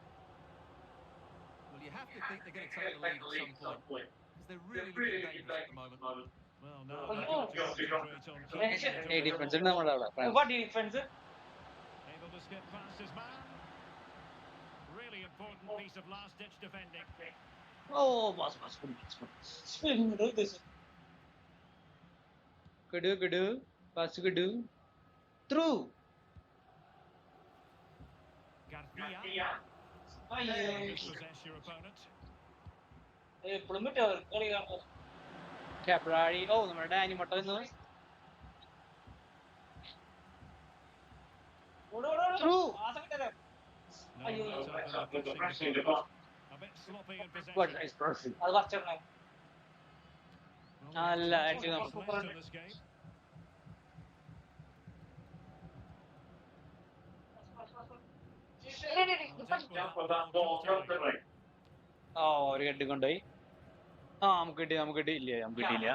Well, you have to think they're going to take the lead at some point, because they're really looking dangerous at the moment. Well, now they've got to concentrate on keeping ഈ it ഡിഫൻസ് away. ഉണ്ട് നമ്മുടെ അവിടെ. What defence Able to skip past his man. Really important piece of last-ditch defending. ഓ ബസ് കിടു പാസ് കിടു. Through. Garcia. Dispossess your opponent. എപ്പോഴും പറ്റും കളി കാണാൻ. കാപ്രാഴി. ഓ നമ്മുടെ ഡാനി മൊട്ട നിന്ന്. True. No, Ayo. that's pressing the ball. A bit sloppy in possession. അത് കുറച്ചെണ്ണം Well, അല്ല, lots actually of നമ്മൾ left in this game. ആ ഒരു ഹെഡ് കൊണ്ടുപോയി. നമുക്ക് കിട്ടി ഇല്ല നമുക്ക് കിട്ടിയില്ല.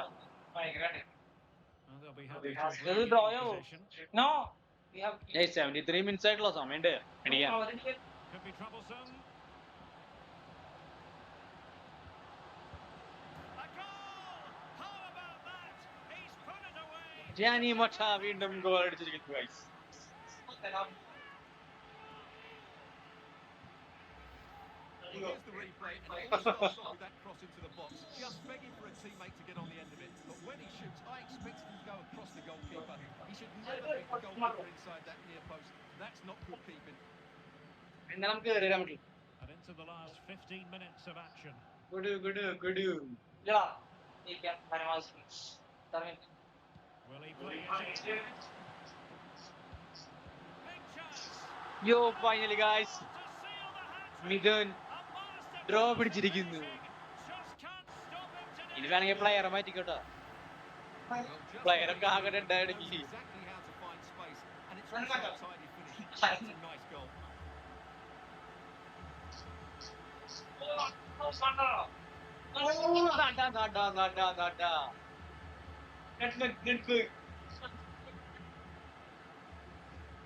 ഭയങ്കര And they'll be happy to This is regain draw, yo. possession. No we have 73 minutes ആയിട്ടുള്ള സമയമുണ്ട് അടിക്കാൻ. Could be troublesome. A goal! How about that? He's put it away. Jani മൊട്ട വീണ്ടും goal അടിച്ചിരിക്കുന്നു guys. Well, here's the replay, and it all starts off with that cross into the box, just begging for a teammate to get on the end of it. But when he shoots, I expect him to go across the goalkeeper. He should never hit the goalkeeper inside that near post. That's not good keeping. എന്നാ നമുക്ക് കയറിയാൻ പറ്റും. And into the last 15 minutes of action. കുടു. ഇല്ലടാ ഇരിക്കാം പരമാവധി സമയം Will he play it in? Big chance യോ finally guys to seal the hat-trick. Mithun A masterful draw പിടിച്ചിരിക്കുന്നു. just can't stop him today. ഇനി വേണമെങ്കിൽ പ്ലെയറെ മാറ്റിക്കോട്ടോ. Well, just Player like ഒക്കെ ആകെ he രണ്ടായി knows അടിക്കി. exactly how to find space, and it's also a tidy finish. That's a nice goal.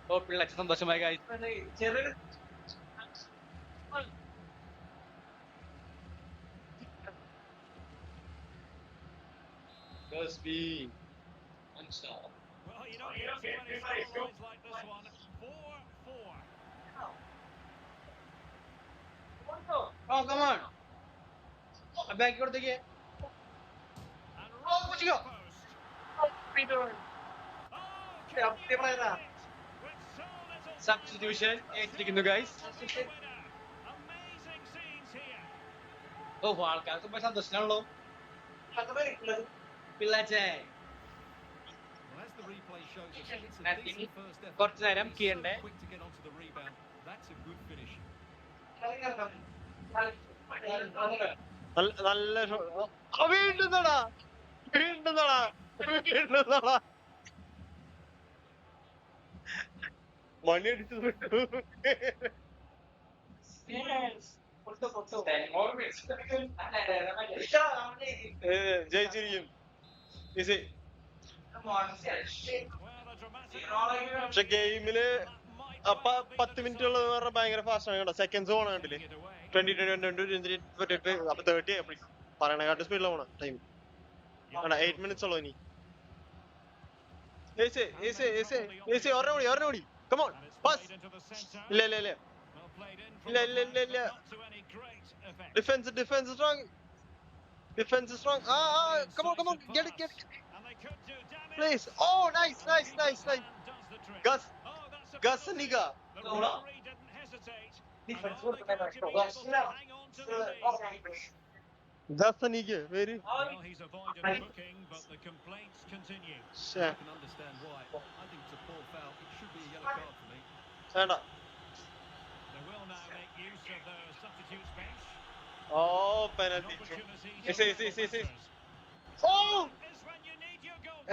ഓ പിള്ളേച്ച സന്തോഷമായി guys. ചെറിയ Well, you don't get too many scorelines like this one. 4-4. Oh come on. ബാക്കി കൊടുത്തേക്ക്. And right Oh, to the post. Oh, can you believe it? With so little Substitution ഏറ്റിരിക്കുന്നു guys. winner. Amazing scenes here. ഓ ആൾക്കാർക്ക് ഇപ്പൊ സന്തോഷമാണല്ലോ. പിള്ളേച്ചേ Well, as the replay shows us, it's a Nothing. decent first effort. കുറച്ച് നേരം He's so കീഴണ്ടേ. quick to get onto the rebound. That's a good finish. നല്ല വീണ്ടും നടാ വീണ്ടും നടാ വീണ്ടും നടാ മണി അടിച്ചു വിട്ടു. ജയിച്ചിരിക്കും. Easy. Well, a dramatic പക്ഷെ ഗെയിമില് അപ്പ 10 മിനിറ്റ് ഉള്ളത് പറഞ്ഞാൽ ഭയങ്കര ഫാസ്റ്റ് ആണ് കേട്ടോ. സെക്കൻഡ്സ് പോണ കണ്ടില്ലേ? 20 അപ്പൊ 30 പറയണക്കാട്ട് സ്പീഡിലാണ് പോണ ടൈം. 8 മിനിറ്റ്സ് ഉള്ളു ഇനി. ഒരെണ്ണം കൂടി കമോൺ പാസ്. ഇല്ല ഇല്ല ഇല്ല ഇല്ല ഇല്ല ഇല്ല ഇല്ല defence strong. Come on get please. Oh nice. Gus Niga. Gus Niga very Well, he's avoided booking, but the complaints continue. Sure. I can understand why. I think it's a poor foul. It should be a yellow card for me. വേണ്ട. They will now make use of their substitutes bench. Oh An penalty. opportunity Yes, to yes, yes, yes, yes. transfers. Oh Is when you need your goalkeeper.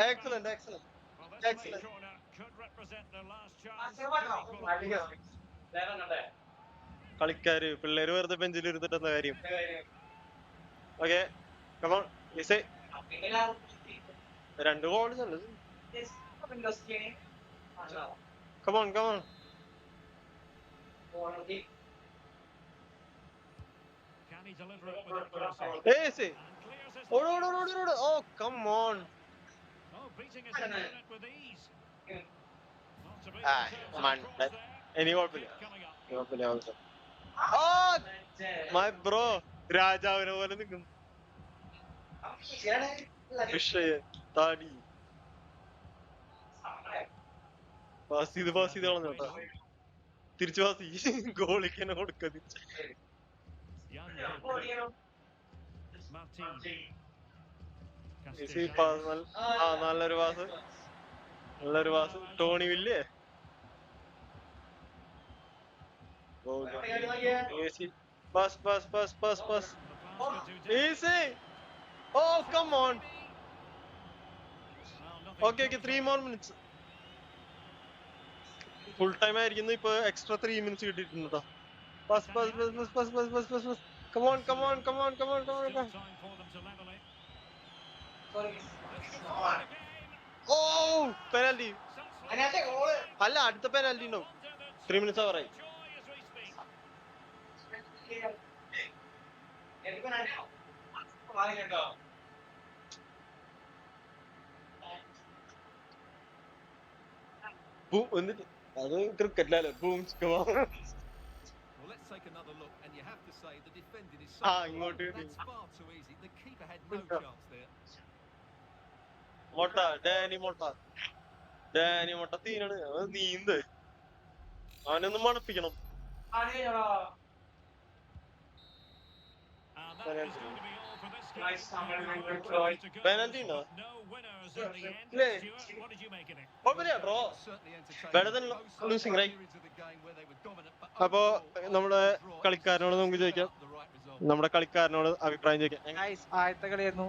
excellent. Well, this late Excellent. corner could represent their last chance to equalise. കളിക്കാര് പിള്ളേര് വെറുതെ ബെഞ്ചിൽ ഇരുന്നിട്ട് എന്താ കാര്യം? Okay come on easy. 2 ഗോൾസ് ഉണ്ട്. Come on Can he deliver it with accuracy? Easy. And clears his ഓട്. Oh come on. Oh, beating his opponent with ease. Not to be Ah, themselves come on. across there. ഇനി കുഴപ്പമില്ല. Coming up. കുഴപ്പമില്ല. My bro രാജാവിനെ പോലെ നിൽക്കുന്നു. വിഷയ താടി പാസ് ചെയ്ത് കളഞ്ഞോട്ടാ. തിരിച്ചു പാസ് ഗോളിക്ക് തന്നെ കൊടുക്ക. Young goalkeeper. Martin. Easy Castillo. Pass. നല്ലൊരു പാസ്. ടോണി വില്ലേ easy. Pass. The pass could do easy. Oh come on. Well, nothing Okay, 3 more minutes. Full time ആയിരിക്കുന്നു. ഇപ്പൊ എക്സ്ട്രാ 3 മിനിറ്റ്സ് കിട്ടിയിട്ടുണ്ട്. Pass. Come on. Still time for them to level it. ഓ പെനാൽറ്റി അല്ല, അടുത്ത പെനാൽറ്റി ഉണ്ടാവും. 3 മിനിറ്റ്സ് ആവറായി. എന്നിട്ട് അത് ക്രിക്കറ്റിലല്ലോ boom. Well, let's take another look, and you have to say the defending is so ഇങ്ങോട്ട് poor. That's far too easy. The keeper had no chance there. Dani മൊട്ട തീരാണ്. നീന്ത് അവനൊന്ന് മണപ്പിക്കണം. And that is going to be all for this game. Penalty But no? no winners in the end. Play. Stuart, what did you make of it? കുഴപ്പമില്ല draw. Certainly entertaining. Better than Close losing, right? periods of the game where they were dominant, but അപ്പോ overall, നമ്മുടെ a draw is കളിക്കാരനോട് നമുക്ക് ചോദിക്കാം. the right result. നമ്മുടെ കളിക്കാരനോട് അഭിപ്രായം ചോദിക്കാം. ആദ്യത്തെ കളിയായിരുന്നു.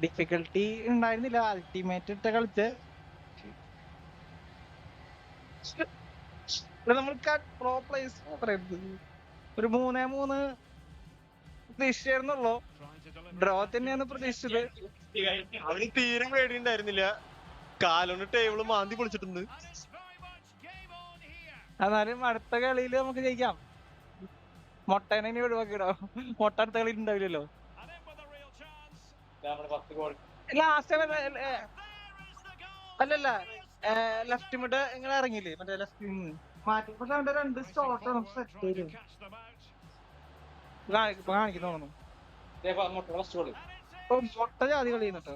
ഡിഫിക്കൽട്ടി ഉണ്ടായിരുന്നില്ല. അൾട്ടിമേറ്റ് ഇട്ട് കളിച്ച് നമ്മൾ പ്രോ പ്ലേസ് ഒരു 3-3 പ്രതീക്ഷിച്ചായിരുന്നുള്ളൂ. ഡ്രോ തന്നെയാണ് പ്രതീക്ഷിച്ചത്. അവന് തീരെ പേടിയുണ്ടായിരുന്നില്ല. കാലോണ്ട് ടേബിള് മാന്തി പൊളിച്ചിട്ടുണ്ട്. എന്നാലും അടുത്ത കളിയിൽ നമുക്ക് ജയിക്കാം. മൊട്ടേനെ ഇനി ഒഴിവാക്കിയിടോ. മൊട്ട അടുത്ത കളി ഉണ്ടാവില്ലല്ലോ. ലാസ്റ്റ് അല്ലല്ല ലെഫ്റ്റ് മിഡ് ഇങ്ങനെ ഇറങ്ങിയില്ലേ മറ്റേ ലെഫ്റ്റ് മാറ്റിയപ്പോ അവന്റെ 2 ഷോട്ട് കാണിക്കുന്നു തോന്നുന്നു. മൊട്ട ജാതി കളി ചെയ്യുന്നുട്ടോ.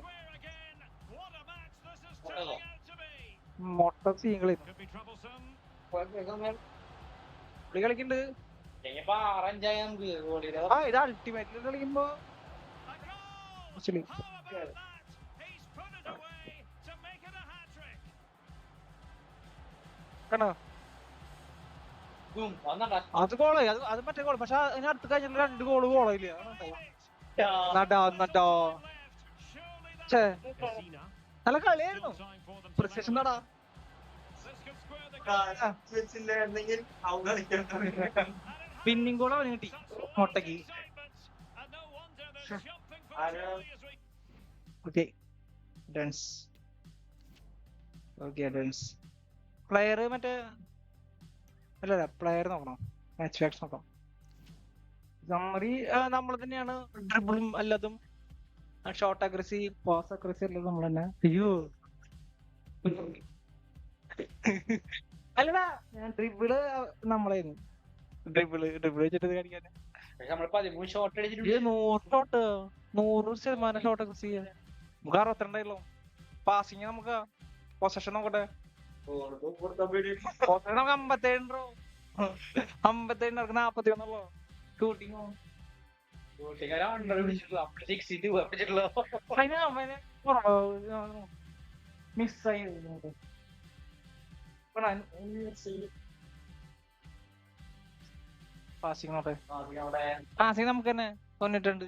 മൊട്ട സീൻ കളി കളിക്കുന്നുണ്ട്. ആ ഇത് അൾട്ടിമേറ്റിൽ കളിക്കുമ്പോ കണ്ടോ അത് ഗോളായി. അത് മറ്റേ ഗോൾ. പക്ഷെ അതിന് അടുത്ത് കഴിഞ്ഞ 2 ഗോള് ഗോളായില്ല. നല്ല കളിയായിരുന്നു. പ്രസിഷൻ നടാ പിന്നിങ് ഗോൾ അവന് കിട്ടി മൊട്ടക്ക്. ഓക്കെ ഡൺസ്. ഓക്കെ ഡൺസ്. പ്ലെയർ മറ്റേ അല്ലല്ല പ്ലെയർ നോക്കണം. മാച്ച് ഫാക്സ് നോക്കാം. സമ്മറി നമ്മൾ തന്നെയാണ്. ഡ്രിബിളും അല്ലതും ഷോർട്ട് അഗ്രസി പാസ് അഗ്രസി അല്ലതും നമ്മൾ തന്നെ. അയ്യോ അല്ലടാ ഡ്രിബിള് നമ്മളായിരുന്നു. ഡ്രിബിള് വെച്ചിട്ട് കാണിക്കാൻ 13 ഷോട്ട് അടിച്ചിട്ടുണ്ട്. 100% ഷോട്ട് അഗ്രസി. നമുക്ക് 62 പാസിങ്. നമുക്ക് പൊസഷൻ നോക്കട്ടെ. നമുക്ക് 57 41 ഷൂട്ടിങ്. മിസ്സായി പാസിങ് നോട്ടെ. പാസിങ് നമുക്ക് തന്നെ 92.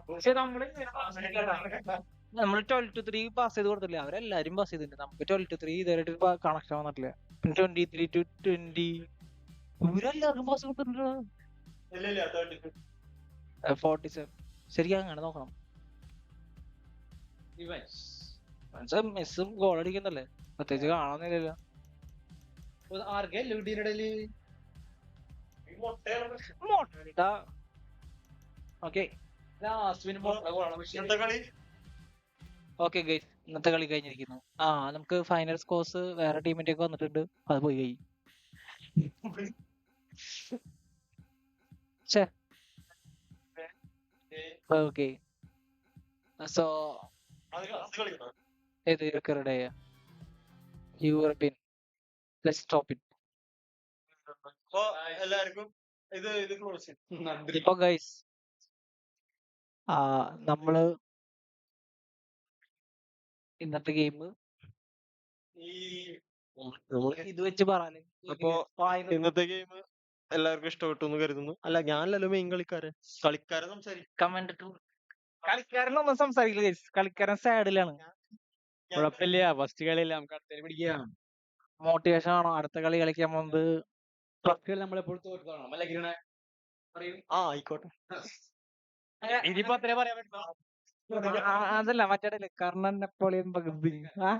പക്ഷെ നമ്മള് 12-3 പാസ് ചെയ്ത് കൊടുത്തില്ല. അവരെല്ലാരും പാസ് ചെയ്തിട്ടുണ്ട്. നമുക്ക് 12-3 ഇതുവരെയായിട്ട് കണക്ഷൻ വന്നിട്ടില്ല. പിന്നെ 23-20 ഇവരെല്ലാവർക്കും പാസ് കൊടുത്തിട്ടുണ്ടോ? 47 ശരിക്കും അങ്ങനെ നോക്കണം. മെസ്സും ഗോൾ അടിക്കുന്നല്ലേ, പ്രത്യേകിച്ച് കാണാന്നില്ലല്ലോ. ഓക്കെ ഗൈസ്, ഇന്നത്തെ കളി കഴിഞ്ഞിരിക്കുന്നു. നമുക്ക് ഫൈനൽ സ്കോർസ് വേറെ ടീമിന്റെ ഒക്കെ വന്നിട്ടുണ്ട്. അത് പോയി കഴിഞ്ഞു. ഓക്കെ സോ ഏത് യൂറോപ്യൻ ലെറ്റ്സ് സ്റ്റോപ്പ് ഇറ്റ്. എല്ലാവർക്കും ഇത് ക്ലോസ് ചെയ്യും. ഇപ്പൊ ഗൈസ് നമ്മള് ഇന്നത്തെ ഗെയിം ഇത് വെച്ച് പറയാൻ. അപ്പൊ ഇന്നത്തെ ഗെയിം എല്ലാവർക്കും ഇഷ്ടപ്പെട്ടു എന്ന് കരുതുന്നു. അല്ല, ഞാനല്ലല്ലോ മെയിൻ കളിക്കാരൻ സംസാരിക്കും. കമന്റ് ടു കളിക്കാരനൊന്നും സംസാരിക്കില്ല ഗൈസ്. കളിക്കാരൻ സാഡിലാണ്. കുഴപ്പമില്ല, ഫസ്റ്റ് കളിയല്ല, നമുക്ക് അടുത്ത പിടിക്കാം. മോട്ടിവേഷൻ ആണോ അടുത്ത കളി കളിക്കാൻ പോകുന്നത്? ഫസ്റ്റ് കളി നമ്മളെപ്പോഴും തോറ്റതാണ്. അല്ല കിരണേ, പറയൂ. ആയിക്കോട്ടെ. ഇതിപ്പോ അത്രേ പറയാൻ പറ്റും. അതല്ല മറ്റേ കർണൻ നെപ്പോളിയൻ ഭഗത്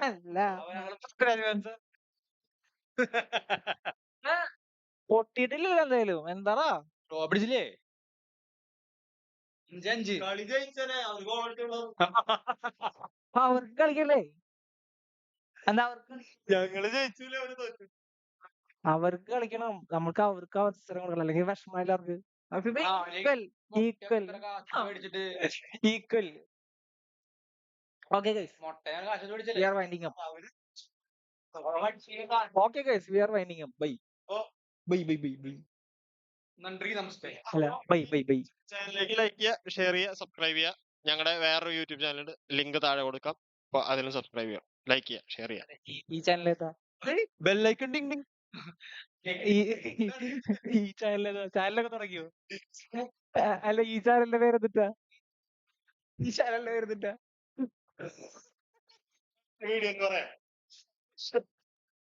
അല്ല പൊട്ടിയിട്ടില്ലല്ലോ എന്തായാലും. എന്താടാ പിടിച്ചില്ലേ? 5-5 കളി ജയിച്ചനെ അവർക്ക് കളിക്കല്ലേ? എന്താ അവർക്ക് ഞങ്ങള് ജയിച്ചില്ല, അവര് തോറ്റു. അവർക്ക് കളിക്കണം. നമുക്ക് അവർക്ക് അവസരം കൊടുക്കണം, അല്ലെങ്കിൽ വിഷമം എല്ലാവർക്ക്. Equal. Okay guys, we are winding up. Okay guys, we are winding up. Bye. Bye. നന്ദി, നമസ്തേ. അല്ല bye. ചാനലിലേക്ക് ലൈക്ക് ചെയ്യുക, ഷെയർ ചെയ്യുക, സബ്സ്ക്രൈബ് ചെയ്യുക. ഞങ്ങളുടെ വേറൊരു യൂട്യൂബ് ചാനലുണ്ട്, ലിങ്ക് താഴെ കൊടുക്കാം. അപ്പൊ അതിലും സബ്സ്ക്രൈബ് ചെയ്യുക, ലൈക്ക് ചെയ്യുക, ഷെയർ ചെയ്യുക. ഈ ചാനൽ ഏതാ? ബെല്ലൈക്കൺ ടിങ് ടിങ്. ഈ ചാനലൊക്കെ തുടങ്ങിയോ? അല്ല, ഈ ചാനലിന്റെ പേരെന്തിട്ടാ? വീഡിയോ പറയാം.